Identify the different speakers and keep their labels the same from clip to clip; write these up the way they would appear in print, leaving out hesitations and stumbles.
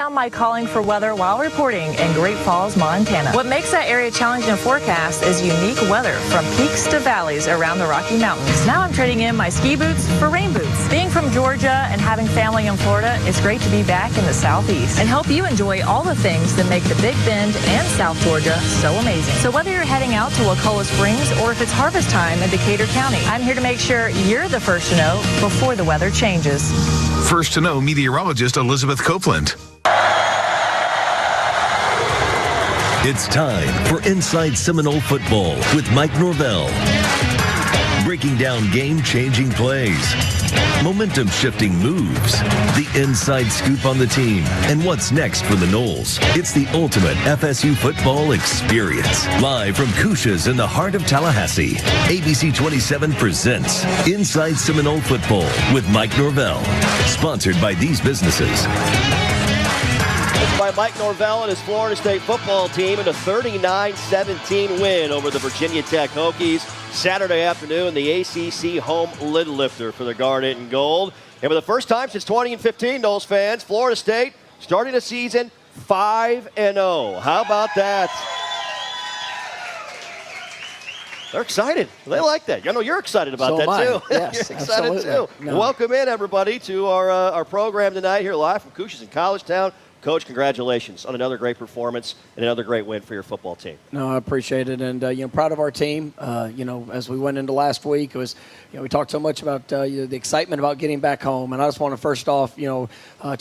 Speaker 1: found my calling for weather while reporting in Great Falls, Montana. What makes that area challenging to forecast is unique weather from peaks to valleys around the Rocky Mountains. Now I'm trading in my ski boots for rain boots. Being from Georgia and having family in Florida, it's great to be back in the Southeast and help you enjoy all the things that make the Big Bend and South Georgia so amazing. So whether you're heading out to Wakulla Springs or if it's harvest time in Decatur County, I'm here to make sure you're the first to know before the weather changes.
Speaker 2: First to know meteorologist Elizabeth Copeland.
Speaker 3: It's time for Inside Seminole Football with Mike Norvell. Breaking down game-changing plays, momentum-shifting moves, the inside scoop on the team, and what's next for the Noles. It's the ultimate FSU football experience. Live from Couches in the heart of Tallahassee, ABC 27 presents Inside Seminole Football with Mike Norvell. Sponsored by these businesses.
Speaker 4: It's by Mike Norvell and his Florida State football team in a 39-17 win over the Virginia Tech Hokies Saturday afternoon, the ACC home lid lifter for the Garnet and Gold. And for the first time since 2015, Noles fans, Florida State starting the season 5-0. How about that? They're excited. They like that. I know you're excited about that, too.
Speaker 5: Yes,
Speaker 4: you're excited,
Speaker 5: absolutely.
Speaker 4: too. No. Welcome in, everybody, to our program tonight here live from Couches in College Town. Coach, congratulations on another great performance and another great win for your football team.
Speaker 5: No, I appreciate it, and proud of our team. As we went into last week, it was, we talked so much about the excitement about getting back home, and I just want to first off, to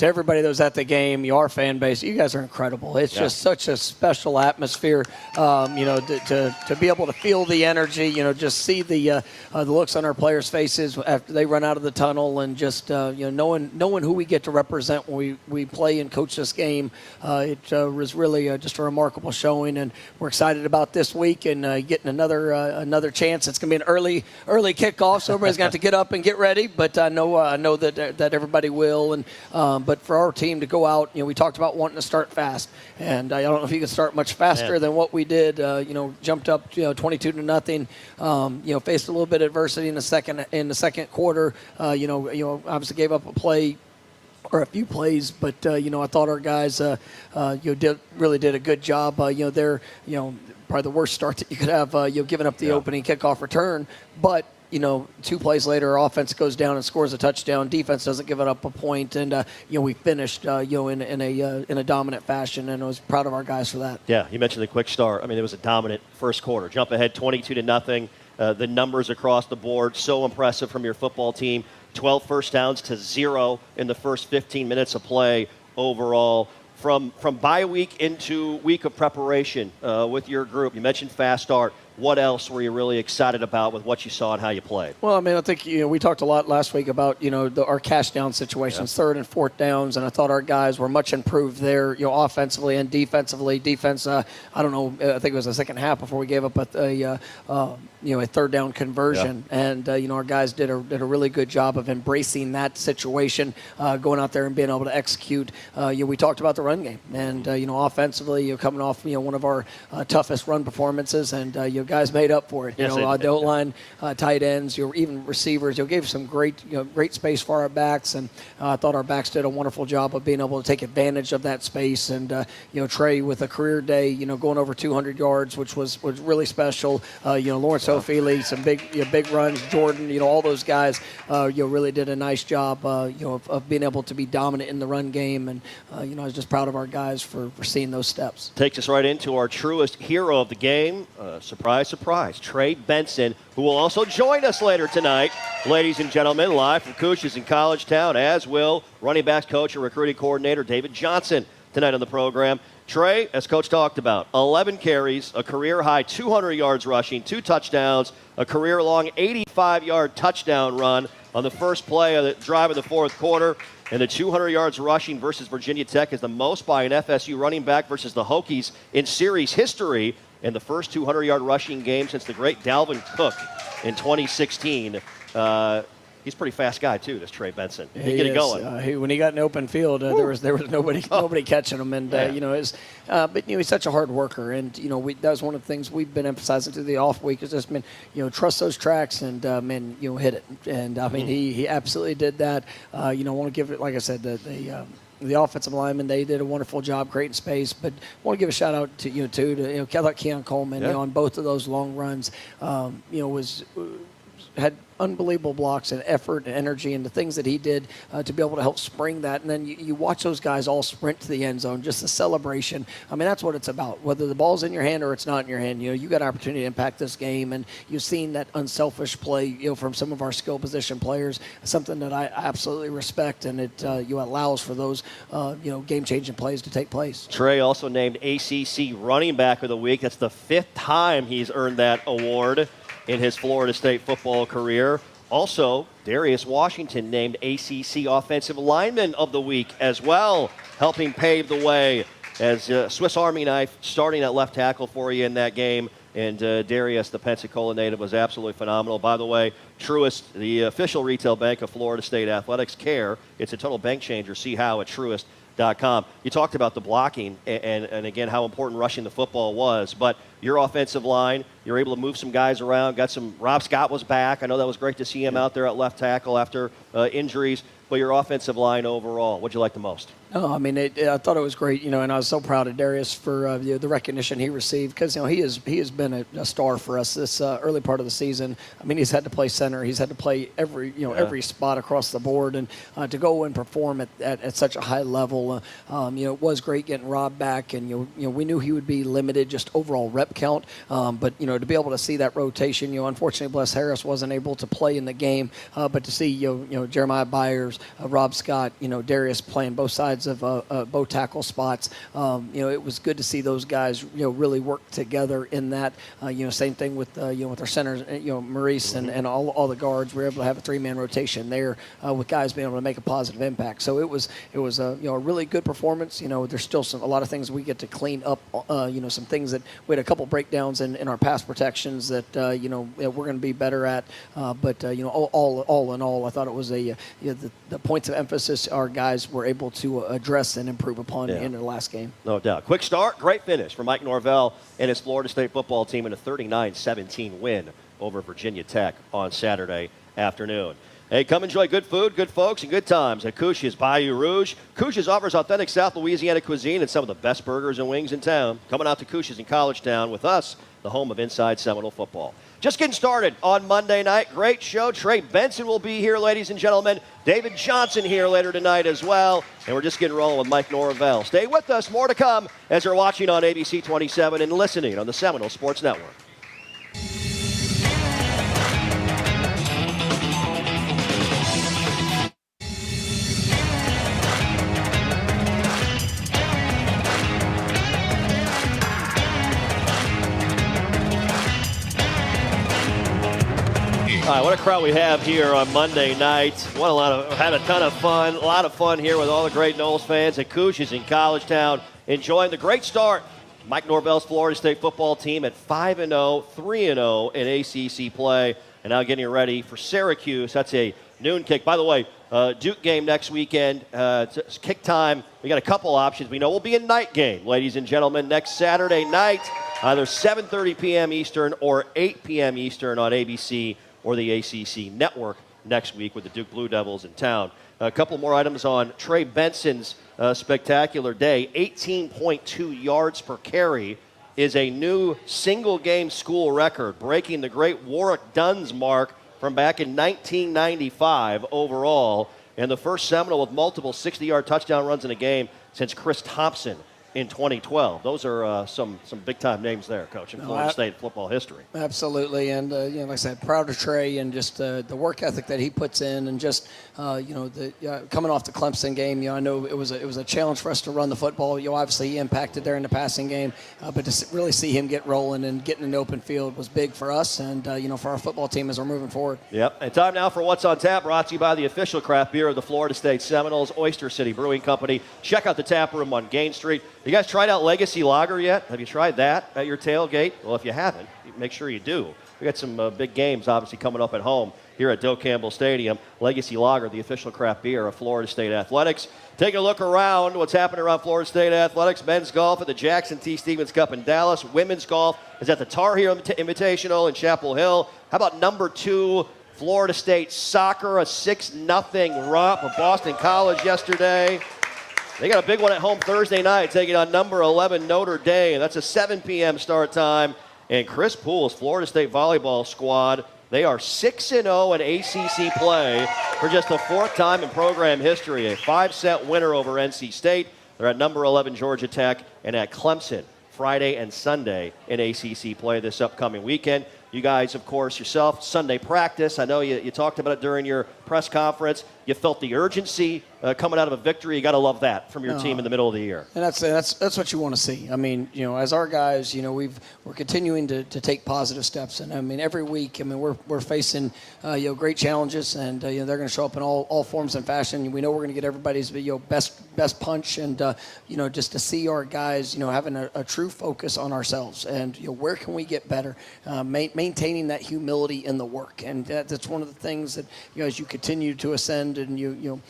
Speaker 5: everybody that was at the game, our fan base, you guys are incredible. It's just such a special atmosphere. To be able to feel the energy, just see the looks on our players' faces after they run out of the tunnel, and just knowing who we get to represent when we play and coach this game. It was really just a remarkable showing, and we're excited about this week and getting another chance. It's going to be an early kickoff, so everybody's got to get up and get ready. But I know that everybody will. And but for our team to go out, we talked about wanting to start fast, and I don't know if you can start much faster than what we did. Jumped up 22-0. Faced a little bit of adversity in the second quarter. Obviously gave up a play or a few plays, but I thought our guys really did a good job. They're probably the worst start that you could have. Giving up the opening kickoff return, but 2 plays later, our offense goes down and scores a touchdown. Defense doesn't give it up a point, and we finished in a dominant fashion, and I was proud of our guys for that.
Speaker 4: Yeah, you mentioned the quick start. I mean, it was a dominant first quarter. Jump ahead 22-0. The numbers across the board so impressive from your football team. 12 first downs to 0 in the first 15 minutes of play overall. From bye week into week of preparation with your group, you mentioned fast start. What else were you really excited about with what you saw and how you played?
Speaker 5: Well, I mean, I think we talked a lot last week about our cash down situations, third and fourth downs, and I thought our guys were much improved there, offensively and defensively. Defense, I don't know, I think it was the second half before we gave up a third down conversion, and our guys did a really good job of embracing that situation, going out there and being able to execute. We talked about the run game, and offensively, coming off one of our toughest run performances, and guys made up for it.
Speaker 4: Yes,
Speaker 5: the O-line, tight ends, even receivers. Gave some great space for our backs, and I thought our backs did a wonderful job of being able to take advantage of that space. And Trey with a career day, going over 200 yards, which was really special. Lawrence O'Feely, some big runs. Jordan, all those guys, really did a nice job, of being able to be dominant in the run game. And I was just proud of our guys for seeing those steps.
Speaker 4: Takes us right into our truest hero of the game. Surprise, surprise, Trey Benson, who will also join us later tonight. Ladies and gentlemen, live from Couches in College Town, as will running backs coach and recruiting coordinator David Johnson tonight on the program. Trey, as Coach talked about, 11 carries, a career-high 200 yards rushing, 2 touchdowns, a career-long 85-yard touchdown run on the first play of the drive of the fourth quarter. And the 200 yards rushing versus Virginia Tech is the most by an FSU running back versus the Hokies in series history. In the first 200-yard rushing game since the great Dalvin Cook in 2016. He's a pretty fast guy, too, this Trey Benson. He get it going.
Speaker 5: When he got in open field, there was nobody catching him. And, but he's such a hard worker. And, that was one of the things we've been emphasizing through the off week is just been, trust those tracks and, hit it. And, I mean, he absolutely did that. I want to give it, like I said, the The offensive linemen, they did a wonderful job creating space. But I want to give a shout out to Keon Coleman on both of those long runs. Had unbelievable blocks and effort and energy and the things that he did to be able to help spring that. And then you watch those guys all sprint to the end zone, just the celebration. I mean, that's what it's about. Whether the ball's in your hand or it's not in your hand, you got an opportunity to impact this game. And you've seen that unselfish play, from some of our skill position players, something that I absolutely respect. And it allows for those, game-changing plays to take place.
Speaker 4: Trey also named ACC Running Back of the Week. That's the 5th time he's earned that award in his Florida State football career. Also, Darius Washington named ACC Offensive Lineman of the Week as well, helping pave the way as Swiss Army knife starting at left tackle for you in that game. And Darius, the Pensacola native, was absolutely phenomenal. By the way, Truist, the official retail bank of Florida State Athletics, care. It's a total bank changer. See how at Truist.com. You talked about the blocking and again how important rushing the football was, but your offensive line, you're able to move some guys around. Rob Scott was back. I know that was great to see him out there at left tackle after injuries. But your offensive line overall, what'd you like the most?
Speaker 5: Oh, I mean, I thought it was great, and I was so proud of Darius for the recognition he received because he has been a star for us this early part of the season. I mean, he's had to play center, he's had to play every spot across the board, and to go and perform at such a high level, it was great getting Rob back, and we knew he would be limited just overall rep count, but to be able to see that rotation, unfortunately, Bless Harris wasn't able to play in the game, but to see Jeremiah Byers, Rob Scott, Darius playing both sides of both tackle spots. It was good to see those guys, really work together in that. Same thing with with our centers, Maurice and all the guards. We were able to have a 3-man rotation there with guys being able to make a positive impact. So it was a really good performance. There's still a lot of things we get to clean up. Some things that we had a couple breakdowns in our pass protections that we're going to be better at. But all in all, I thought it was the points of emphasis our guys were able to address and improve upon in the last game. No
Speaker 4: doubt. Quick start, great finish for Mike Norvell and his Florida State football team in a 39-17 win over Virginia Tech on Saturday afternoon. Hey, come enjoy good food, good folks, and good times at Couche's Bayou Rouge. Couche's offers authentic South Louisiana cuisine and some of the best burgers and wings in town. Coming out to Couche's in College Town with us, the home of Inside Seminole football. Just getting started on Monday night. Great show. Trey Benson will be here, ladies and gentlemen. David Johnson here later tonight as well. And we're just getting rolling with Mike Norvell. Stay with us. More to come as you're watching on ABC 27 and listening on the Seminole Sports Network. All right, what a crowd we have here on Monday night. Had a ton of fun. A lot of fun here with all the great Noles fans at Couche's in College Town, enjoying the great start. Mike Norvell's Florida State football team at 5-0, 3-0 in ACC play, and now getting ready for Syracuse. That's a noon kick. By the way, Duke game next weekend. It's kick time. We got a couple options. We know we'll be a night game, ladies and gentlemen, next Saturday night, either 7:30 p.m. Eastern or 8 p.m. Eastern on ABC or the ACC network next week with the Duke Blue Devils in town. A couple more items on Trey Benson's spectacular day. 18.2 yards per carry is a new single-game school record, breaking the great Warwick Dunn's mark from back in 1995 overall, and the first Seminole with multiple 60-yard touchdown runs in a game since Chris Thompson in 2012. Those are some big-time names there, Coach, in Florida State football history.
Speaker 5: Absolutely, and like I said, proud of Trey and just the work ethic that he puts in, and just coming off the Clemson game. I know it was a challenge for us to run the football. Obviously he impacted there in the passing game, but to really see him get rolling and getting in the open field was big for us, and for our football team as we're moving forward. Yep,
Speaker 4: and time now for What's on Tap, brought to you by the official craft beer of the Florida State Seminoles, Oyster City Brewing Company. Check out the tap room on Gain Street. You guys tried out Legacy Lager yet? Have you tried that at your tailgate? Well, if you haven't, make sure you do. We got some big games, obviously, coming up at home here at Doe Campbell Stadium. Legacy Lager, the official craft beer of Florida State Athletics. Taking a look around what's happening around Florida State Athletics. Men's golf at the Jackson T. Stevens Cup in Dallas. Women's golf is at the Tar Heel Invitational in Chapel Hill. How about number 2, Florida State soccer, a 6-0 romp of Boston College yesterday. They got a big one at home Thursday night, taking on number 11 Notre Dame. That's a 7 p.m. start time. And Chris Poole's Florida State volleyball squad, they are 6-0 in ACC play for just the 4th time in program history. A 5-set winner over NC State. They're at number 11 Georgia Tech and at Clemson Friday and Sunday in ACC play this upcoming weekend. You guys, of course, yourself, Sunday practice. I know you talked about it during your press conference. You felt the urgency coming out of a victory. You got to love that from your team in the middle of the year.
Speaker 5: And that's what you want to see. I mean, as our guys, we're continuing to take positive steps. And I mean, every week, we're facing great challenges, and they're going to show up in all forms and fashion. We know we're going to get everybody's best punch, and just to see our guys having a true focus on ourselves and where can we get better, maintaining that humility in the work. And that's one of the things that as you continue to ascend and you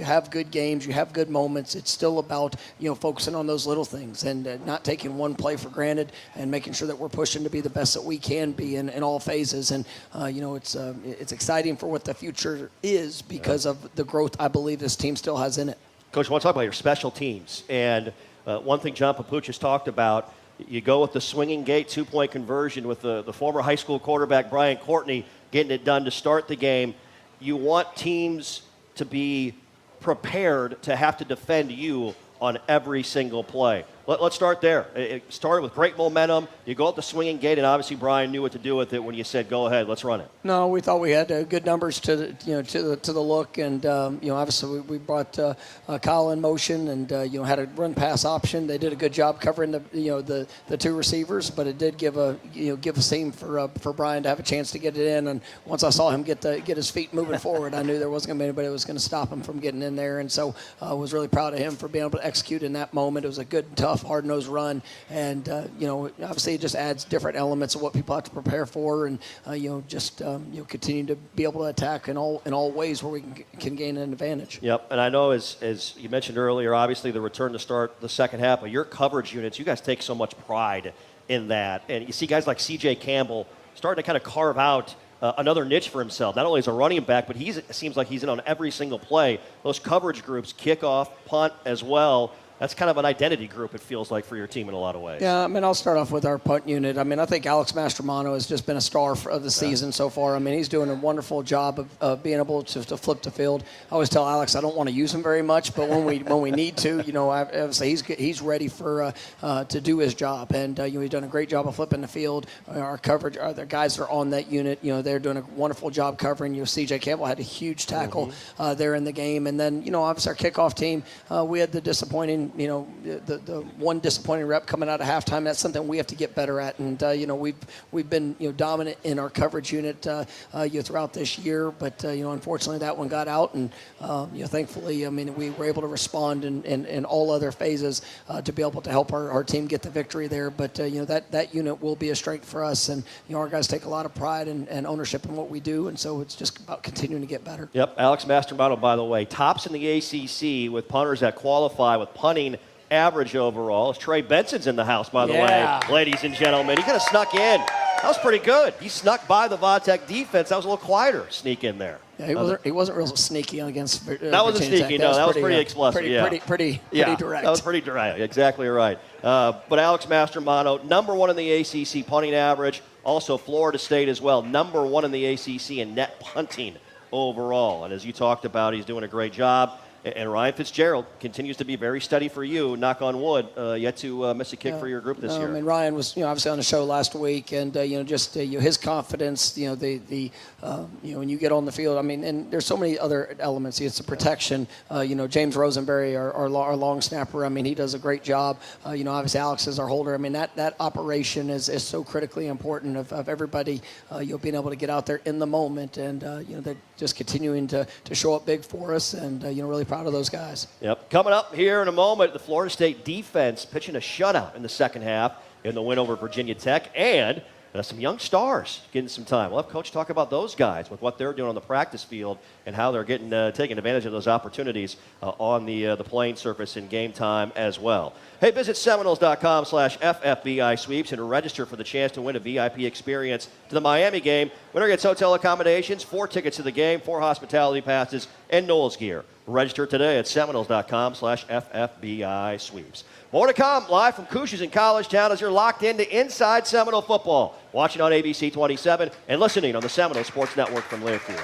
Speaker 5: have good games, you have good moments, it's still about focusing on those little things and not taking one play for granted and making sure that we're pushing to be the best that we can be in all phases. And it's exciting for what the future is because of the growth I believe this team still has in it.
Speaker 4: Coach, I want to talk about your special teams. And one thing John Papuch has talked about, you go with the swinging gate 2-point conversion with the former high school quarterback Brian Courtney getting it done to start the game. You want teams to be prepared to have to defend you on every single play. Let's start there. It started with great momentum. You go up the swinging gate, and obviously Brian knew what to do with it when you said, "Go ahead, let's run it."
Speaker 5: No, we thought we had good numbers to the look, and obviously we brought Kyle in motion, and had a run pass option. They did a good job covering the two receivers, but it did give a seam for Brian to have a chance to get it in. And once I saw him get his feet moving forward, I knew there wasn't going to be anybody that was going to stop him from getting in there. And so I was really proud of him for being able to execute in that moment. It was a good, tough, hard-nosed run, and obviously it just adds different elements of what people have to prepare for, and continue to be able to attack in all ways where we can gain an advantage.
Speaker 4: Yep, and I know as you mentioned earlier, obviously the return to start the second half, but your coverage units, you guys take so much pride in that, and you see guys like C.J. Campbell starting to kind of carve out another niche for himself, not only as a running back, but it seems like he's in on every single play. Those coverage groups, kickoff, punt as well. That's kind of an identity group, it feels like, for your team in a lot of ways.
Speaker 5: Yeah, I'll start off with our punt unit. I think Alex Mastromano has just been a star of the season so far. He's doing a wonderful job of being able to flip the field. I always tell Alex I don't want to use him very much, but when we need to, obviously he's ready to do his job. And he's done a great job of flipping the field. Our coverage, the guys that are on that unit, they're doing a wonderful job covering. C.J. Campbell had a huge tackle there in the game. And then, obviously our kickoff team, we had the disappointing the one disappointing rep coming out of halftime. That's something we have to get better at. And we've been dominant in our coverage unit throughout this year, but unfortunately that one got out. And thankfully, we were able to respond in all other phases to be able to help our team get the victory there. But that unit will be a strength for us, and our guys take a lot of pride and ownership in what we do, and so it's just about continuing to get better.
Speaker 4: Yep, Alex Mastromano, by the way, tops in the ACC with punters that qualify with punting average overall. Trey Benson's in the house, by the way, ladies and gentlemen. He kind of snuck in. That was pretty good. He snuck by the Vatech defense. That was a little quieter sneak in there.
Speaker 5: Yeah, he wasn't real sneaky against
Speaker 4: that wasn't sneaky, no. That was pretty explosive.
Speaker 5: Pretty direct.
Speaker 4: That was pretty direct. Exactly right. But Alex Mastromano, number one in the ACC punting average. Also Florida State as well, number one in the ACC in net punting overall. And as you talked about, he's doing a great job. And Ryan Fitzgerald continues to be very steady for you, knock on wood, yet to miss a kick for your group this year.
Speaker 5: Ryan was, obviously on the show last week, and his confidence, when you get on the field, and there's so many other elements. It's the protection. James Rosenberry, our long snapper. He does a great job. Obviously Alex is our holder. That operation is so critically important of everybody, being able to get out there in the moment, and they're just continuing to show up big for us, and really proud of those guys.
Speaker 4: Yep. Coming up here in a moment, the Florida State defense pitching a shutout in the second half in the win over Virginia Tech, and some young stars getting some time. We'll have Coach talk about those guys with what they're doing on the practice field and how they're taking advantage of those opportunities on the playing surface in game time as well. Hey, visit Seminoles.com/FFBI sweeps and register for the chance to win a VIP experience to the Miami game. Winner gets hotel accommodations, 4 tickets to the game, 4 hospitality passes, and Knowles gear. Register today at Seminoles.com/FFBI sweeps. More to come live from Cousha's in College Town as you're locked into Inside Seminole Football, watching on ABC 27 and listening on the Seminole Sports Network from Learfield.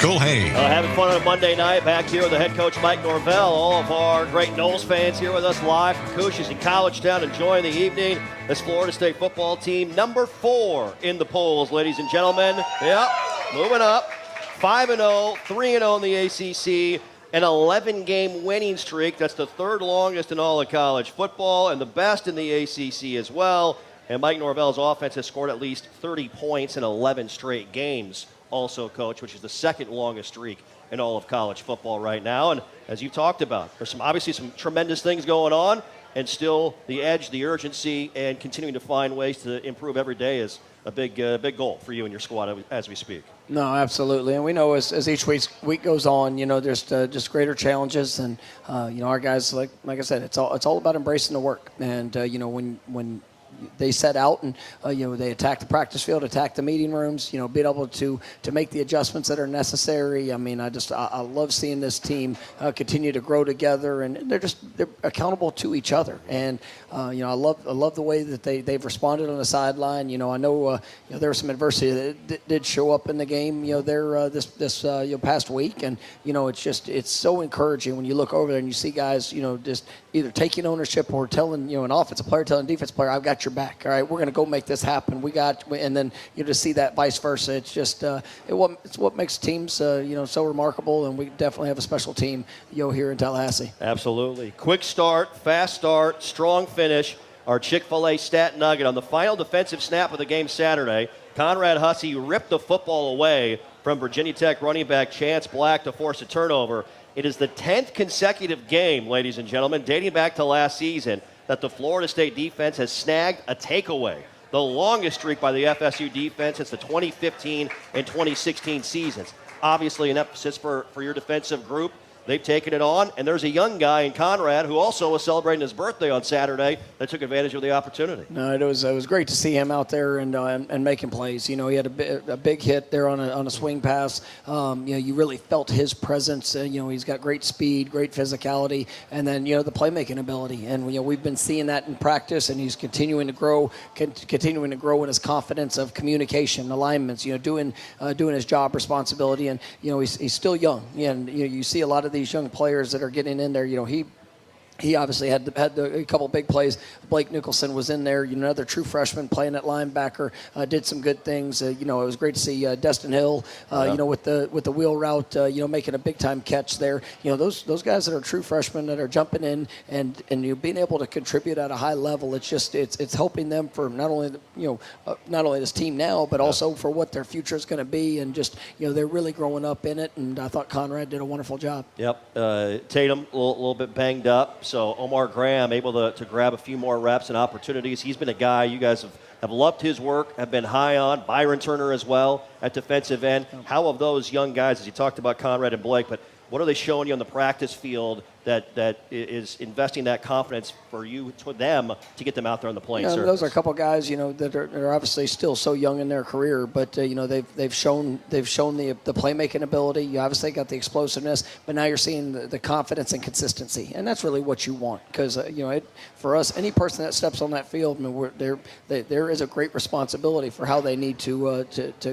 Speaker 2: Cole Hay.
Speaker 4: Having fun on a Monday night back here with the head coach Mike Norvell. All of our great Knowles fans here with us live from Cousha's in College Town, enjoying the evening. This Florida State football team, number 4 in the polls, ladies and gentlemen. Yep, moving up. 5-0, 3-0 in the ACC, an 11-game winning streak. That's the 3rd longest in all of college football and the best in the ACC as well. And Mike Norvell's offense has scored at least 30 points in 11 straight games. Also, coach, which is the 2nd longest streak in all of college football right now. And as you talked about, there's obviously some tremendous things going on, and still the edge, the urgency, and continuing to find ways to improve every day is a big goal for you and your squad as we speak.
Speaker 5: No, absolutely, and we know as each week goes on, there's just greater challenges, and our guys, like I said, it's all about embracing the work, and when they set out and they attack the practice field, attack the meeting rooms, being able to make the adjustments that are necessary. I mean, I love seeing this team continue to grow together, and they're accountable to each other. And I love the way that they've responded on the sideline. I know there was some adversity that did show up in the game this past week, and it's so encouraging when you look over there and you see guys just either taking ownership or telling an offensive player telling a defense player, I've got your back. All right, we're going to go make this happen. And then to see that vice versa. It's just it's what makes teams so remarkable, and we definitely have a special team here in Tallahassee.
Speaker 4: Absolutely. Quick start, fast start, strong finish. Our Chick-fil-A stat nugget on the final defensive snap of the game Saturday. Conrad Hussey ripped the football away from Virginia Tech running back Chance Black to force a turnover. It is the 10th consecutive game, ladies and gentlemen, dating back to last season, that the Florida State defense has snagged a takeaway. The longest streak by the FSU defense since the 2015 and 2016 seasons. Obviously an emphasis for your defensive group. They've taken it on, and there's a young guy in Conrad who also was celebrating his birthday on Saturday that took advantage of the opportunity.
Speaker 5: No, it was great to see him out there and making plays. He had a big hit there on a swing pass. You really felt his presence. He's got great speed, great physicality, and then the playmaking ability. And we've been seeing that in practice, and he's continuing to grow in his confidence of communication, alignments. Doing his job responsibility, and he's still young. And you see a lot of these young players that are getting in there. He obviously had a couple big plays. Blake Nicholson was in there, another true freshman playing at linebacker, did some good things. It was great to see Destin Hill, with the wheel route, making a big time catch there. Those guys that are true freshmen that are jumping in and being able to contribute at a high level. It's helping them for not only this team now, but also for what their future is going to be. And they're really growing up in it. And I thought Conrad did a wonderful job.
Speaker 4: Yep. Tatum a little bit banged up. So Omar Graham able to grab a few more reps and opportunities. He's been a guy you guys have loved his work, have been high on. Byron Turner as well at defensive end. How have those young guys, as you talked about Conrad and Blake, but what are they showing you on the practice field that is investing that confidence for you, to them, to get them out there on the playing surface?
Speaker 5: Those are a couple guys, that are obviously still so young in their career, but they've shown the playmaking ability. You obviously got the explosiveness, but now you're seeing the confidence and consistency, and that's really what you want. Because for us, any person that steps on that field, there is a great responsibility for how they need to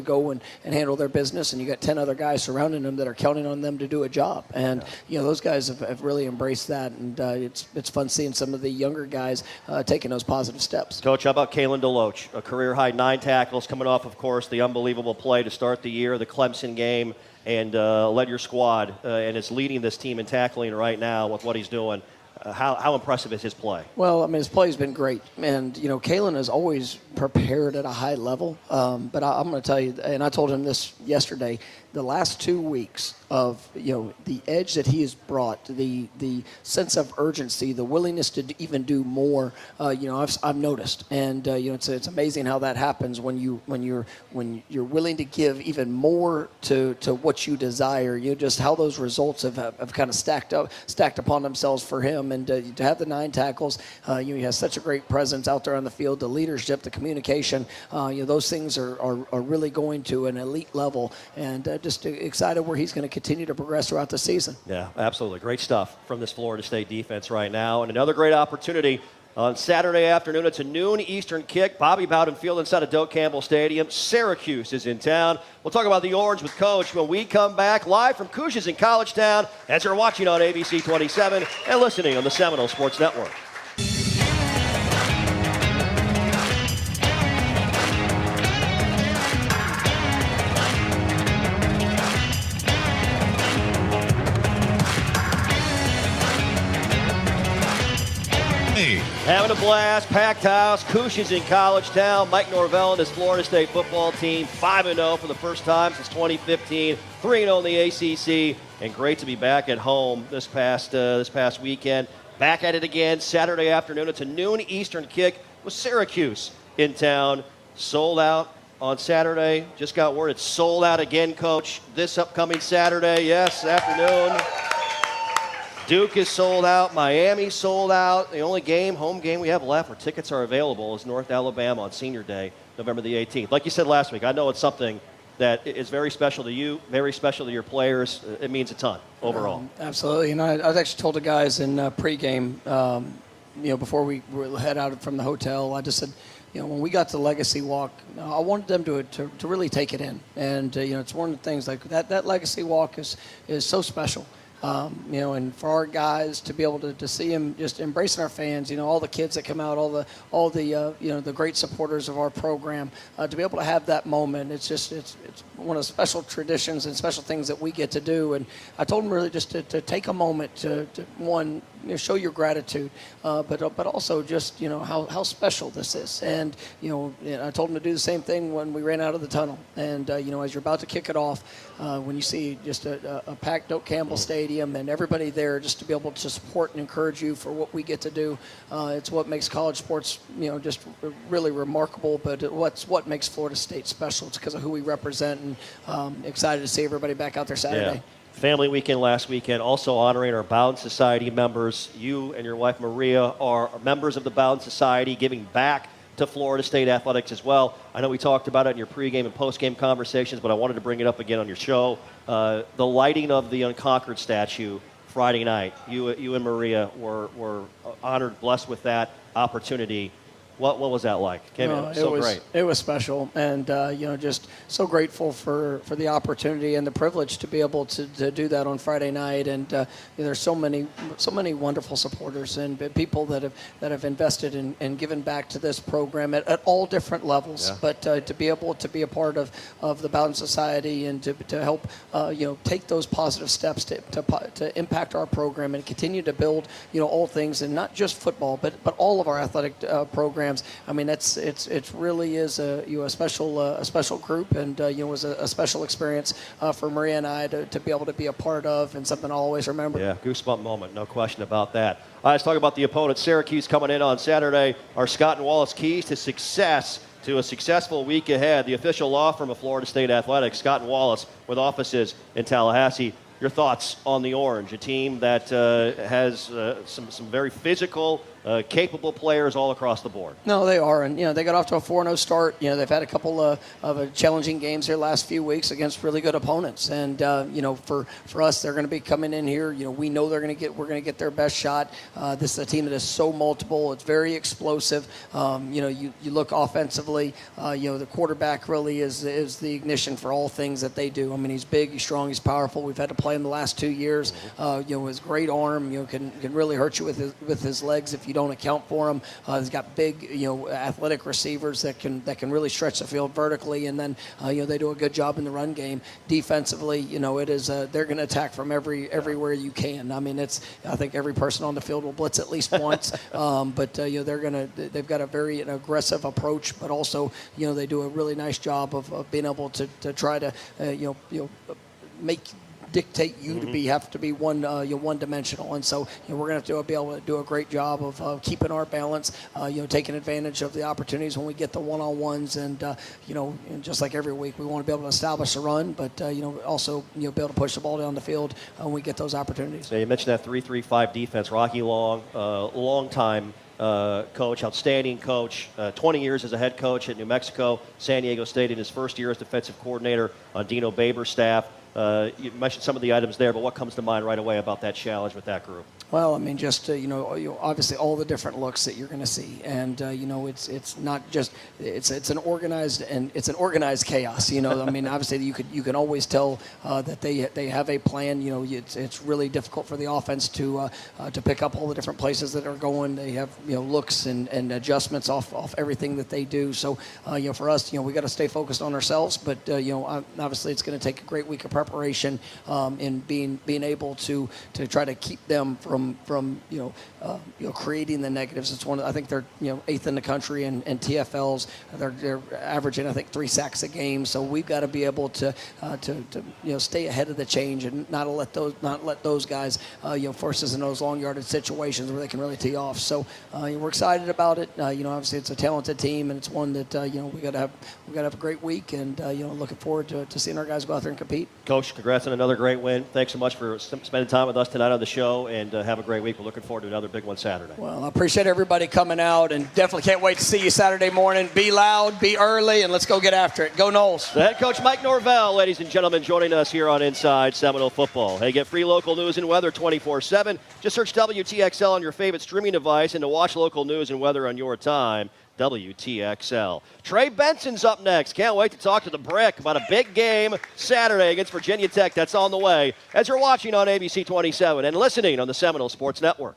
Speaker 5: go and handle their business, and you got 10 other guys surrounding them that are counting on them to do a job, and those guys have really embraced that, and it's fun seeing some of the younger guys taking those positive steps.
Speaker 4: Coach, how about Kalen DeLoach? A career-high 9 tackles, coming off, of course, the unbelievable play to start the year, the Clemson game, and led your squad and is leading this team in tackling right now with what he's doing. How impressive is his play?
Speaker 5: Well, his play's been great, and Kalen has always prepared at a high level. But I'm going to tell you, and I told him this yesterday, the last 2 weeks of, the edge that he has brought, the sense of urgency, the willingness to even do more, I've noticed. And, it's amazing how that happens when you're willing to give even more to what you desire. Just how those results have kind of stacked upon themselves for him. And to have the 9 tackles, he has such a great presence out there on the field, the leadership, the communication, those things are really going to an elite level. And just excited where he's going to continue to progress throughout the season.
Speaker 4: Yeah, absolutely. Great stuff from this Florida State defense right now. And another great opportunity on Saturday afternoon. It's a noon Eastern kick. Bobby Bowden Field inside of Doak Campbell Stadium. Syracuse is in town. We'll talk about the Orange with Coach when we come back live from Cousha's in College Town as you're watching on ABC 27 and listening on the Seminole Sports Network. Having a blast, packed house. Cousha's in College Town. Mike Norvell and his Florida State football team 5-0 for the first time since 2015. 3-0 in the ACC, and great to be back at home this past weekend. Back at it again Saturday afternoon. It's a noon Eastern kick with Syracuse in town. Sold out on Saturday. Just got word it's sold out again, Coach, this upcoming Saturday. Yes, afternoon. Duke is sold out. Miami's sold out. The only home game we have left where tickets are available is North Alabama on Senior Day, November the 18th. Like you said last week, I know it's something that is very special to you, very special to your players. It means a ton overall.
Speaker 5: Absolutely. And I was actually told the guys in pregame, before we head out from the hotel, I just said, when we got to the Legacy Walk, I wanted them to really take it in. And, it's one of the things like that Legacy Walk is so special. And for our guys to be able to see him just embracing our fans, all the kids that come out, all the great supporters of our program, to be able to have that moment, it's one of the special traditions and special things that we get to do. And I told them really just to take a moment to one, show your gratitude, but also just how special this is. And I told them to do the same thing when we ran out of the tunnel. And as you're about to kick it off, when you see just a packed Doak Campbell Stadium and everybody there, just to be able to support and encourage you for what we get to do, it's what makes college sports just really remarkable. But what makes Florida State special? It's because of who we represent, and excited to see everybody back out there Saturday.
Speaker 4: Yeah. Family weekend last weekend, also honoring our Bowden Society members. You and your wife Maria are members of the Bowden Society, giving back to Florida State athletics as well. I know we talked about it in your pregame and postgame conversations, but I wanted to bring it up again on your show. The lighting of the Unconquered statue Friday night. You and Maria were honored, blessed with that opportunity. What was that like? Great.
Speaker 5: It was special, and just so grateful for the opportunity and the privilege to be able to do that on Friday night. And there's so many wonderful supporters and people that have invested and given back to this program at all different levels. Yeah. But to be able to be a part of the Bowden Society and to help take those positive steps to impact our program and continue to build all things, and not just football but all of our athletic programs. I mean, it really is a special group, and it was a special experience for Maria and I to be able to be a part of, and something I'll always remember.
Speaker 4: Yeah, goosebump moment, no question about that. All right, let's talk about the opponent. Syracuse coming in on Saturday. Our Scott and Wallace keys to success, to a successful week ahead. The official law firm of Florida State Athletics, Scott and Wallace, with offices in Tallahassee. Your thoughts on the Orange, a team that has some very physical, capable players all across the board.
Speaker 5: No, they are, and they got off to a 4-0 start. They've had a couple of challenging games here last few weeks against really good opponents, and for us, they're going to be coming in here. We know we're going to get their best shot. This is a team that is so multiple. It's very explosive. You look offensively. The quarterback really is the ignition for all things that they do. I mean, he's big, he's strong, he's powerful. We've had to play him the last 2 years. His great arm, can really hurt you with his legs if you don't account for them. He's got big, athletic receivers that can really stretch the field vertically, and then they do a good job in the run game. Defensively, it is they're going to attack from everywhere you can. I mean, I think every person on the field will blitz at least once, but they've got a very aggressive approach, but also they do a really nice job of being able to try to dictate you to have to be one-dimensional, and so we're going to have to be able to do a great job of keeping our balance, taking advantage of the opportunities when we get the one-on-ones, and and just like every week, we want to be able to establish a run, but also be able to push the ball down the field when we get those opportunities.
Speaker 4: Yeah, you mentioned that 3-3-5 defense. Rocky Long, long time coach, outstanding coach, 20 years as a head coach at New Mexico, San Diego State in his first year as defensive coordinator on Dino Baber's staff. You mentioned some of the items there, but what comes to mind right away about that challenge with that group?
Speaker 5: Well, I mean, just obviously all the different looks that you're going to see, and it's not just it's an organized chaos. I mean, obviously you can always tell that they have a plan. It's really difficult for the offense to pick up all the different places that are going. They have looks and adjustments off everything that they do. So for us, we got to stay focused on ourselves, but obviously it's going to take a great week of preparation in being able to try to keep them from creating the negatives. It's I think they're 8th in the country in TFLs. They're averaging I think 3 sacks a game. So we've got to be able to stay ahead of the change and not let those guys force us in those long yardage situations where they can really tee off. So we're excited about it. Obviously it's a talented team, and it's one that we got to have a great week, and looking forward to seeing our guys go out there and compete.
Speaker 4: Coach, congrats on another great win. Thanks so much for spending time with us tonight on the show, and have a great week. We're looking forward to another big one Saturday.
Speaker 5: Well, I appreciate everybody coming out, and definitely can't wait to see you Saturday morning. Be loud, be early, and let's go get after it. Go Noles.
Speaker 4: The head coach Mike Norvell, ladies and gentlemen, joining us here on Inside Seminole Football. Hey, get free local news and weather 24/7. Just search WTXL on your favorite streaming device, and to watch local news and weather on your time, WTXL. Trey Benson's up next. Can't wait to talk to the Brick about a big game Saturday against Virginia Tech. That's on the way as you're watching on ABC 27 and listening on the Seminole Sports Network.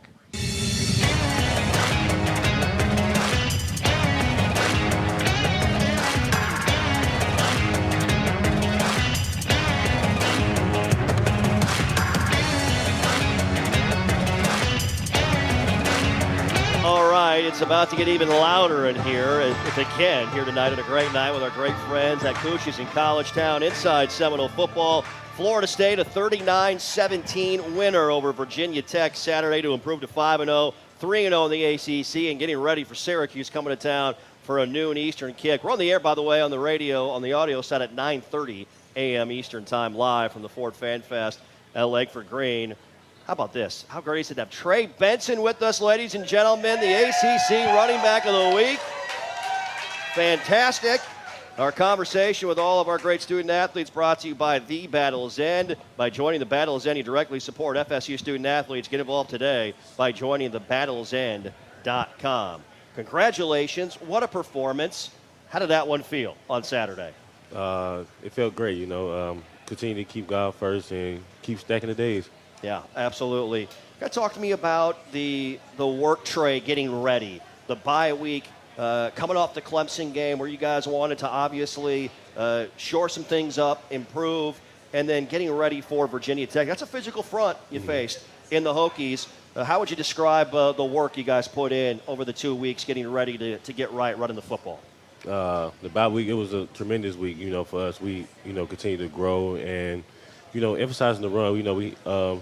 Speaker 4: It's about to get even louder in here, if it can, here tonight on a great night with our great friends at Cooch's in College Town. Inside Seminole Football, Florida State a 39-17 winner over Virginia Tech Saturday to improve to 5-0, 3-0 in the ACC, and getting ready for Syracuse coming to town for a noon Eastern kick. We're on the air, by the way, on the radio, on the audio side at 9:30 a.m. Eastern Time, live from the Ford Fan Fest at Lakeford Green. How about this? How great is it to have Trey Benson with us, ladies and gentlemen, the ACC running back of the week. Fantastic. Our conversation with all of our great student athletes brought to you by The Battle's End. By joining The Battle's End, you directly support FSU student athletes. Get involved today by joining thebattlesend.com. Congratulations. What a performance. How did that one feel on Saturday?
Speaker 6: It felt great, continue to keep God first and keep stacking the days.
Speaker 4: Yeah, absolutely. Talk to me about the work, Trey, getting ready. The bye week, coming off the Clemson game where you guys wanted to obviously shore some things up, improve, and then getting ready for Virginia Tech. That's a physical front you faced in the Hokies. How would you describe the work you guys put in over the 2 weeks getting ready to get right running the football?
Speaker 6: The bye week, it was a tremendous week, for us. We, continue to grow and emphasizing the run. We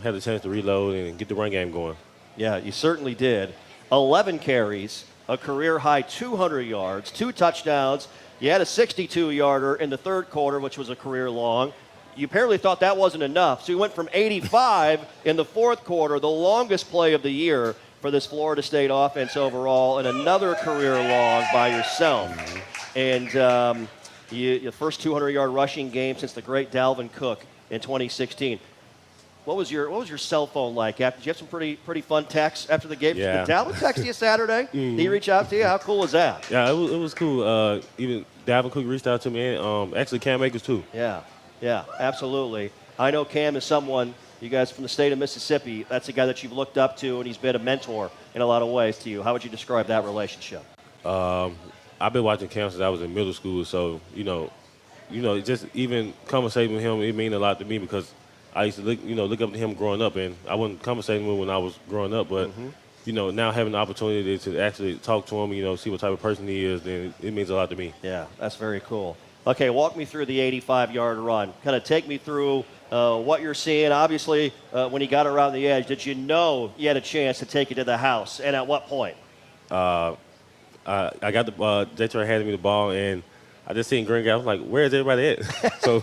Speaker 6: had the chance to reload and get the run game going.
Speaker 4: Yeah, you certainly did. 11 carries, a career-high 200 yards, 2 touchdowns. You had a 62-yarder in the third quarter, which was a career-long. You apparently thought that wasn't enough, so you went from 85 in the fourth quarter, the longest play of the year for this Florida State offense overall, and another career-long by yourself. And your first 200-yard rushing game since the great Dalvin Cook in 2016. What was your cell phone like? Did you have some pretty fun texts after the game?
Speaker 6: Yeah.
Speaker 4: Did Dalvin text you Saturday? Did he reach out to you? How cool was that?
Speaker 6: Yeah, it was cool. Even Dalvin Cook reached out to me, and actually Cam Akers too.
Speaker 4: Yeah, absolutely. I know Cam is someone You guys from the state of Mississippi, that's a guy that you've looked up to, and he's been a mentor in a lot of ways to you. How would you describe that relationship?
Speaker 6: I've been watching Cam since I was in middle school, so just even conversating with him, it means a lot to me because I used to look up to him growing up, and I wasn't conversating with him when I was growing up, but now having the opportunity to actually talk to him, see what type of person he is, then it means a lot to me.
Speaker 4: Yeah, that's very cool. Okay, walk me through the 85-yard run. Kind of take me through what you're seeing. Obviously, when he got around the edge, did you know you had a chance to take it to the house, and at what point?
Speaker 6: I got the J-Trey handed me the ball, and I just seen Green guy. I was like, where is everybody at? So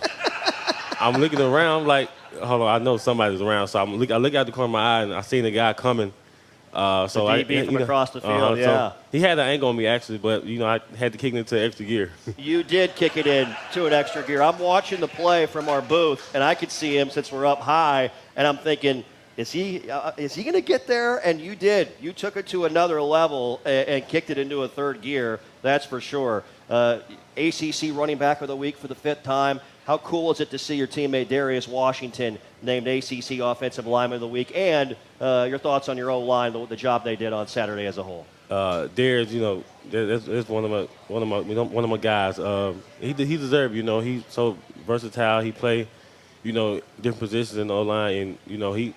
Speaker 6: I'm looking around, like, hold on, I know somebody's around. So I look out the corner of my eye, and I seen the guy coming. So
Speaker 4: the DB from across the field, yeah.
Speaker 6: So he had an angle on me, actually, but, I had to kick it into extra gear.
Speaker 4: You did kick it in to an extra gear. I'm watching the play from our booth, and I could see him since we're up high, and I'm thinking, is he going to get there? And you did. You took it to another level and kicked it into a third gear, that's for sure. ACC running back of the week for the 5th time. How cool is it to see your teammate Darius Washington named ACC Offensive Lineman of the Week? And your thoughts on your O-line, the job they did on Saturday as a whole.
Speaker 6: Darius, that's one of my guys. He deserves. He's so versatile. He play, different positions in the O-line, and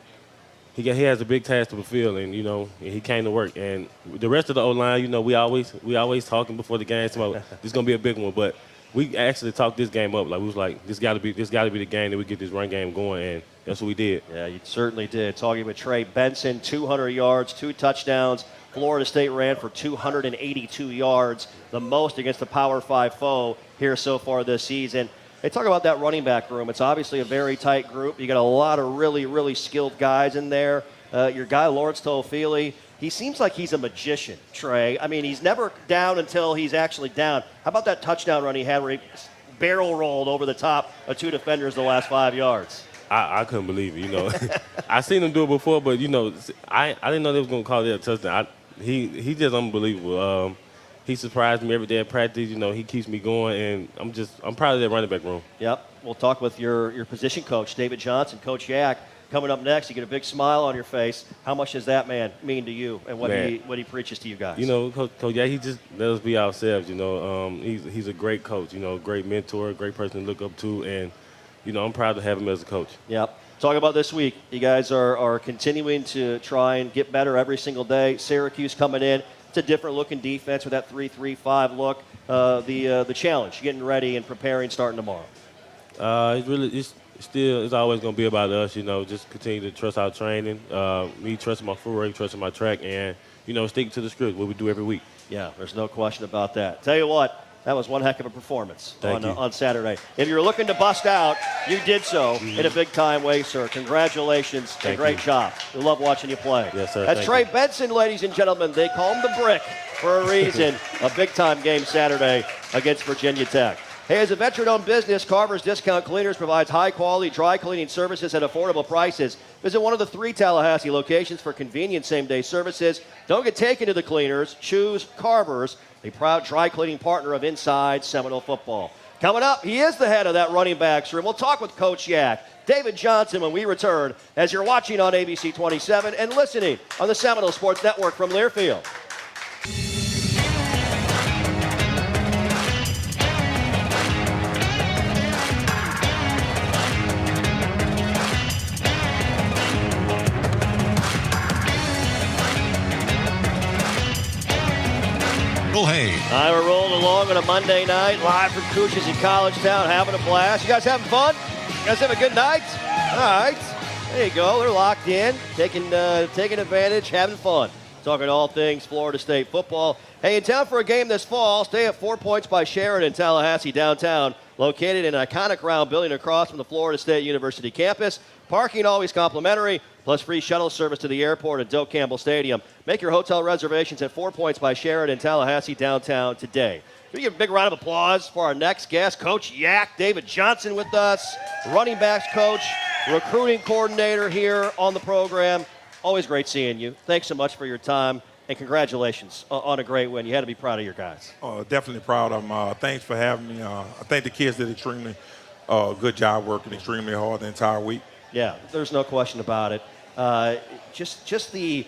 Speaker 6: he has a big task to fulfill, and he came to work. And the rest of the O-line, we always talking before the game about this is gonna be a big one, but we actually talked this game up. Like we was like, this got to be the game that we get this run game going, and that's what we did.
Speaker 4: Yeah, you certainly did. Talking with Trey Benson, 200 yards, 2 touchdowns. Florida State ran for 282 yards, the most against a Power 5 foe here so far this season. Hey, talk about that running back room. It's obviously a very tight group. You got a lot of really, really skilled guys in there. Your guy, Lawrence Toafili, he seems like he's a magician, Trey. I mean, he's never down until he's actually down. How about that touchdown run he had where he barrel rolled over the top of 2 defenders the last 5 yards?
Speaker 6: I couldn't believe it, I seen him do it before, but, I didn't know they was going to call it a touchdown. He just unbelievable. He surprised me every day at practice. He keeps me going, and I'm proud of that running back room.
Speaker 4: Yep. We'll talk with your position coach, David Johnson, Coach Yak. Coming up next, you get a big smile on your face. How much does that man mean to you, and what he preaches to you guys?
Speaker 6: Coach Yak, he just let us be ourselves. He's a great coach. Great mentor, great person to look up to, and I'm proud to have him as a coach.
Speaker 4: Yep. Talk about this week. You guys are continuing to try and get better every single day. Syracuse coming in. It's a different looking defense with that 3-3-5 look. The challenge, getting ready and preparing, starting tomorrow.
Speaker 6: It's always going to be about us, just continue to trust our training, me trusting my footwork, trusting my track, and, sticking to the script, what we do every week.
Speaker 4: Yeah, there's no question about that. Tell you what, that was one heck of a performance on Saturday. If you're looking to bust out, you did so in a big-time way, sir. Congratulations and great job. We love watching you play.
Speaker 6: Yes, sir.
Speaker 4: That's Trey Benson, ladies and gentlemen. They call him the Brick for a reason. A big-time game Saturday against Virginia Tech. Hey, as a veteran-owned business, Carver's Discount Cleaners provides high-quality dry cleaning services at affordable prices. Visit one of the 3 Tallahassee locations for convenient same-day services. Don't get taken to the cleaners. Choose Carver's, a proud dry cleaning partner of Inside Seminole Football. Coming up, he is the head of that running backs room. We'll talk with Coach Yak, David Johnson, when we return, as you're watching on ABC 27 and listening on the Seminole Sports Network from Learfield.
Speaker 2: Hey.
Speaker 4: We're rolling along on a Monday night, live from Cousha's in College Town, having a blast. You guys having fun? You guys have a good night? All right. There you go. They're locked in, taking advantage, having fun. Talking all things Florida State football. Hey, in town for a game this fall, stay at 4 Points by Sheridan, Tallahassee downtown, located in an iconic round building across from the Florida State University campus. Parking always complimentary, plus free shuttle service to the airport at Doak Campbell Stadium. Make your hotel reservations at 4 Points by Sheridan, Tallahassee downtown today. Can we give a big round of applause for our next guest, Coach Yak, David Johnson with us, running backs coach, recruiting coordinator here on the program. Always great seeing you. Thanks so much for your time, and congratulations on a great win. You had to be proud of your guys.
Speaker 7: Definitely proud of them. Thanks for having me. I think the kids did extremely good job working extremely hard the entire week.
Speaker 4: Yeah, there's no question about it. Just the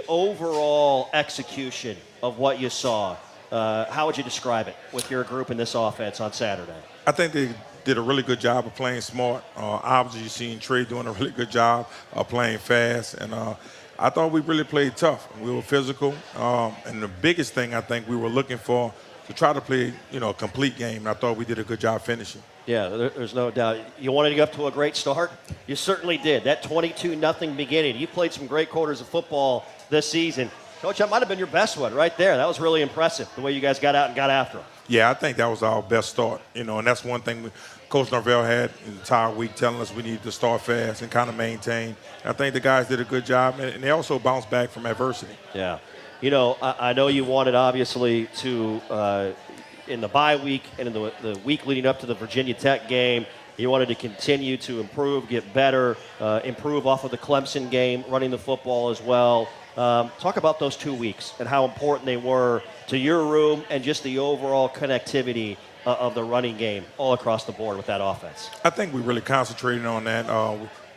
Speaker 4: overall execution of what you saw. How would you describe it with your group in this offense on Saturday?
Speaker 7: I think they did a really good job of playing smart. Obviously, you've seen Trey doing a really good job of playing fast. And I thought we really played tough. We were physical. And the biggest thing I think we were looking for to try to play, a complete game. And I thought we did a good job finishing.
Speaker 4: Yeah, there's no doubt. You wanted to get up to a great start? You certainly did. That 22-0 beginning. You played some great quarters of football this season. Coach, that might have been your best one right there. That was really impressive, the way you guys got out and got after him.
Speaker 7: Yeah, I think that was our best start, and that's one thing Coach Norvell had the entire week telling us we needed to start fast and kind of maintain. I think the guys did a good job, and they also bounced back from adversity.
Speaker 4: Yeah. I know you wanted, obviously, to, in the bye week and in the week leading up to the Virginia Tech game, you wanted to continue to improve, get better, improve off of the Clemson game, running the football as well. Talk about those 2 weeks and how important they were to your room and just the overall connectivity of the running game all across the board with that offense.
Speaker 7: I think we really concentrated on that.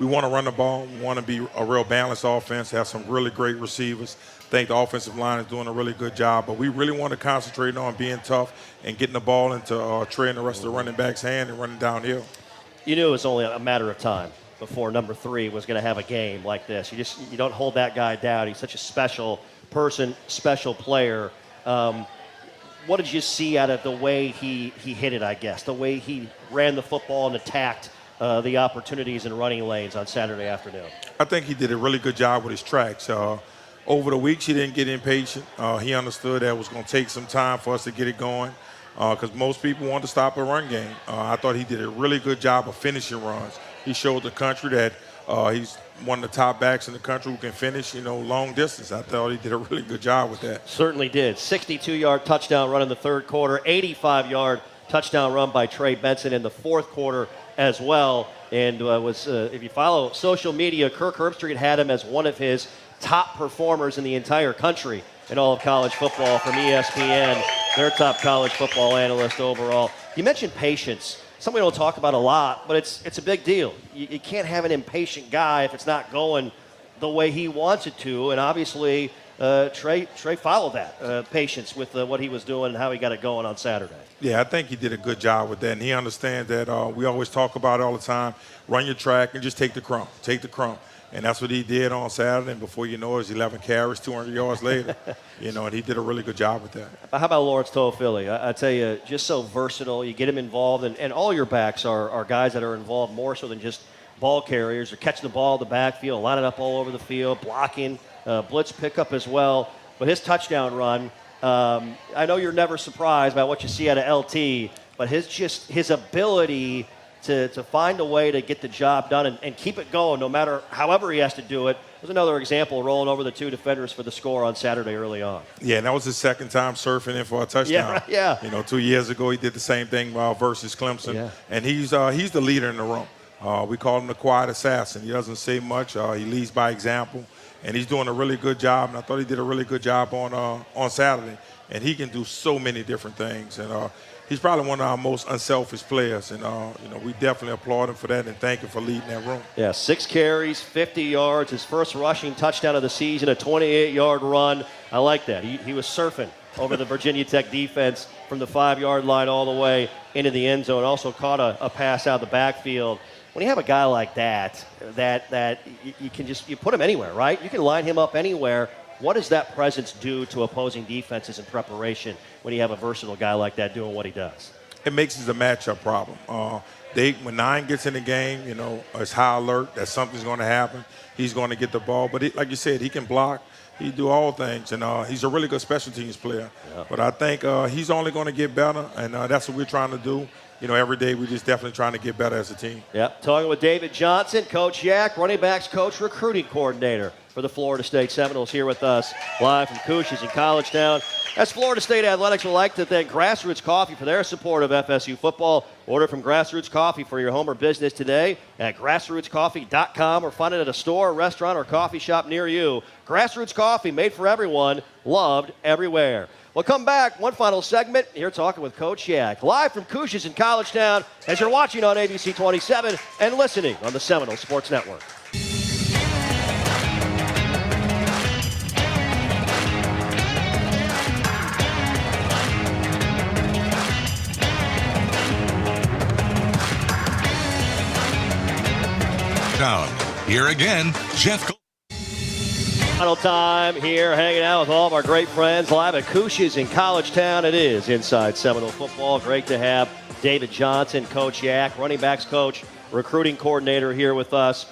Speaker 7: We want to run the ball. We want to be a real balanced offense, have some really great receivers. I think the offensive line is doing a really good job, but we really want to concentrate on being tough and getting the ball into Trey and the rest of the running back's hand and running downhill.
Speaker 4: You knew it was only a matter of time before number 3 was going to have a game like this. You don't hold that guy down. He's such a special person, special player. What did you see out of the way he hit it, I guess, the way he ran the football and attacked the opportunities and running lanes on Saturday afternoon?
Speaker 7: I think he did a really good job with his tracks. Over the weeks, he didn't get impatient. He understood that it was going to take some time for us to get it going because most people want to stop a run game. I thought he did a really good job of finishing runs. He showed the country that he's one of the top backs in the country who can finish, long distance. I thought he did a really good job with that.
Speaker 4: Certainly did. 62-yard touchdown run in the third quarter, 85-yard touchdown run by Trey Benson in the fourth quarter as well. And if you follow social media, Kirk Herbstreit had him as one of his top performers in the entire country in all of college football from ESPN, their top college football analyst overall. You mentioned patience. Something we don't talk about a lot, but it's a big deal. You can't have an impatient guy if it's not going the way he wants it to, and obviously Trey followed that patience with what he was doing and how he got it going on Saturday.
Speaker 7: Yeah, I think he did a good job with that, and he understands that we always talk about it all the time, run your track and just take the crumb. And that's what he did on Saturday, and before you know it, it was 11 carries, 200 yards later. And he did a really good job with that.
Speaker 4: How about Lawrence Toafili? I tell you, just so versatile. You get him involved, and all your backs are guys that are involved more so than just ball carriers. They're catching the ball in the backfield, lining up all over the field, blocking, blitz pickup as well. But his touchdown run, I know you're never surprised by what you see out of LT, but his ability to find a way to get the job done and keep it going no matter however he has to do it. There's another example rolling over the 2 defenders for the score on Saturday early on.
Speaker 7: Yeah, and that was his second time surfing in for a touchdown.
Speaker 4: Yeah.
Speaker 7: 2 years ago he did the same thing versus Clemson.
Speaker 4: Yeah.
Speaker 7: And he's the leader in the room. We call him the quiet assassin. He doesn't say much. He leads by example. And he's doing a really good job. And I thought he did a really good job on Saturday. And he can do so many different things. And he's probably one of our most unselfish players, and we definitely applaud him for that and thank him for leading that room.
Speaker 4: Yeah, 6 carries, 50 yards, his first rushing touchdown of the season, a 28-yard run. I like that. He was surfing over the Virginia Tech defense from the 5-yard line all the way into the end zone. Also caught a pass out of the backfield. When you have a guy like that you put him anywhere, right? You can line him up anywhere. What does that presence do to opposing defenses in preparation when you have a versatile guy like that doing what he does?
Speaker 7: It makes it a matchup problem. When 9 gets in the game, it's high alert that something's going to happen. He's going to get the ball. But like you said, he can block. He do all things. And he's a really good special teams player. Yeah. But I think he's only going to get better, and that's what we're trying to do. Every day we're just definitely trying to get better as a team.
Speaker 4: Yep. Talking with David Johnson, Coach Yak, running backs coach, recruiting coordinator for the Florida State Seminoles, here with us live from Cousha's in College Town. As Florida State Athletics would like to thank Grassroots Coffee for their support of FSU football. Order from Grassroots Coffee for your home or business today at grassrootscoffee.com or find it at a store, restaurant, or coffee shop near you. Grassroots Coffee, made for everyone, loved everywhere. We'll come back. One final segment. Here talking with Coach Yak. Live from Cousha's in College Town as you're watching on ABC 27 and listening on the Seminole Sports Network.
Speaker 2: Down. Here again, Jeff.
Speaker 4: Final time here, hanging out with all of our great friends live at Cousha's in College Town. It is Inside Seminole Football. Great to have David Johnson, Coach Yak, running backs coach, recruiting coordinator here with us,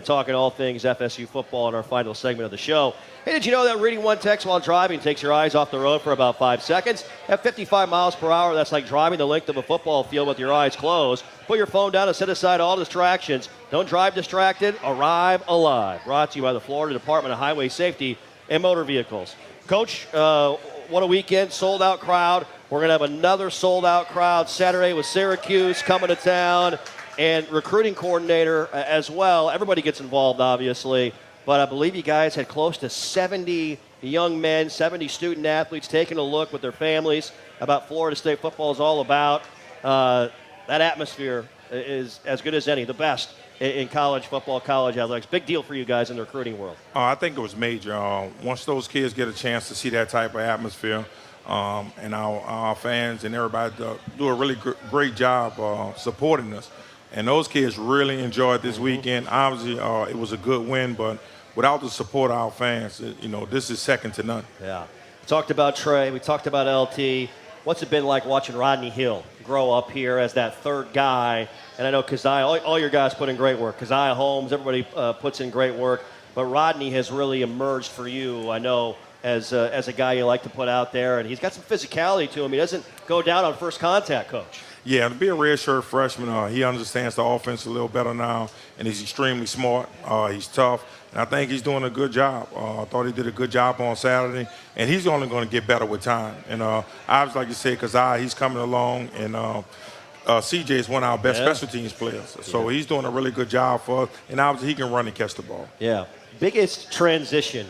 Speaker 4: talking all things FSU football in our final segment of the show. Hey, did you know that reading one text while driving takes your eyes off the road for about 5 seconds? At 55 miles per hour, that's like driving the length of a football field with your eyes closed. Put your phone down and set aside all distractions. Don't drive distracted. Arrive alive. Brought to you by the Florida Department of Highway Safety and Motor Vehicles. Coach, what a weekend. Sold-out crowd. We're going to have another sold-out crowd Saturday with Syracuse coming to town and recruiting coordinator as well. Everybody gets involved, obviously. But I believe you guys had close to 70 young men, 70 student athletes taking a look with their families about Florida State football is all about. That atmosphere is as good as any, the best in college football, college athletics. Big deal for you guys in the recruiting world.
Speaker 7: I think it was major. Once those kids get a chance to see that type of atmosphere, and our fans and everybody do a really great job supporting us. And those kids really enjoyed this weekend. Obviously, it was a good win, but without the support of our fans, this is second to none.
Speaker 4: Yeah. We talked about Trey. We talked about LT. What's it been like watching Rodney Hill grow up here as that third guy? And I know Keziah, all your guys put in great work. Keziah Holmes, everybody puts in great work. But Rodney has really emerged for you, I know, as a guy you like to put out there. And he's got some physicality to him. He doesn't go down on first contact, Coach.
Speaker 7: Yeah, to be a redshirt freshman, he understands the offense a little better now, and he's extremely smart. He's tough, and I think he's doing a good job. I thought he did a good job on Saturday, and he's only going to get better with time. And obviously, like you said, Keziah, he's coming along, and CJ is one of our best special teams players. So he's doing a really good job for us, and obviously he can run and catch the ball.
Speaker 4: Yeah. Biggest transition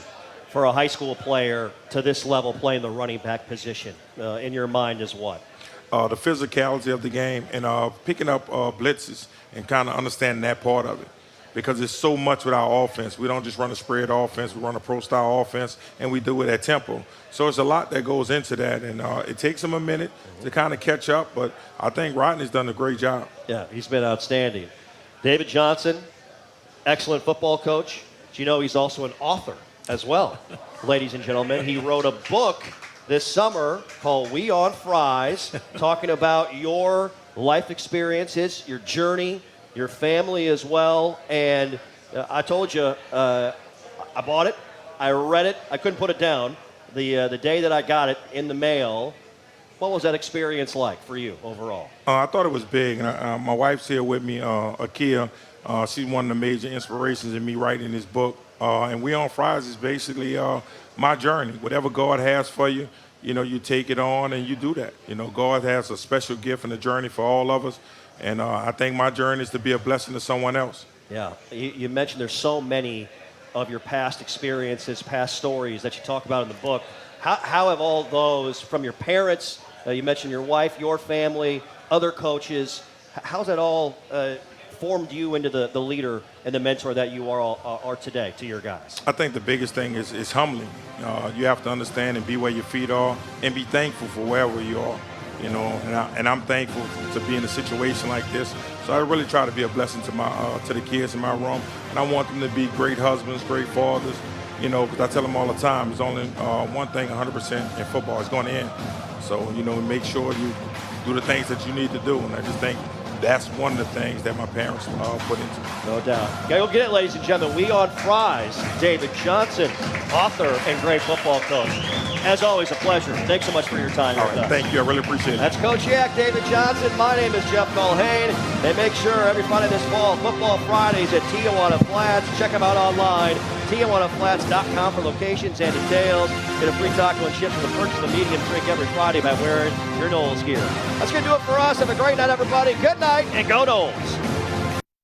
Speaker 4: for a high school player to this level playing the running back position in your mind is what?
Speaker 7: The physicality of the game and picking up blitzes and kind of understanding that part of it. Because it's so much with our offense. We don't just run a spread offense. We run a pro-style offense, and we do it at tempo. So it's a lot that goes into that, and it takes him a minute to kind of catch up, but I think Rodney's done a great job.
Speaker 4: Yeah, he's been outstanding. David Johnson, excellent football coach. Do you know he's also an author as well, ladies and gentlemen? He wrote a book this summer called We on Fries, talking about your life experiences, your journey, your family as well. And I told you, I bought it, I read it, I couldn't put it down. The day that I got it in the mail, what was that experience like for you overall?
Speaker 7: I thought it was big. My wife's here with me, Akia. She's one of the major inspirations in me writing this book. And We on Fries is basically my journey. Whatever God has for you, you take it on and you do that. God has a special gift and a journey for all of us. And I think my journey is to be a blessing to someone else.
Speaker 4: Yeah. You mentioned there's so many of your past experiences, past stories that you talk about in the book. How have all those, from your parents, you mentioned your wife, your family, other coaches, how's that all formed you into the leader and the mentor that you are today to your guys?
Speaker 7: I think the biggest thing is humbling. You have to understand and be where your feet are and be thankful for wherever you are. And I'm thankful to be in a situation like this. So I really try to be a blessing to the kids in my room, and I want them to be great husbands, great fathers. Because I tell them all the time, there's only one thing 100% in football is going to end. So make sure you do the things that you need to do, and I just think that's one of the things that my parents put into me.
Speaker 4: No doubt. Gotta go get it, ladies and gentlemen. We on Fries. David Johnson, author and great football coach. As always, a pleasure. Thanks so much for your time.
Speaker 7: All right, thank you. I really appreciate it.
Speaker 4: That's Coach Yak, David Johnson. My name is Jeff Culhane. And make sure every Friday this fall, Football Fridays at Tijuana Flats. Check them out online, TijuanaFlats.com for locations and details. Get a free taco and chips with a purchase of a medium drink every Friday by wearing your Knowles gear. That's going to do it for us. Have a great night, everybody. Good night, and go Knowles.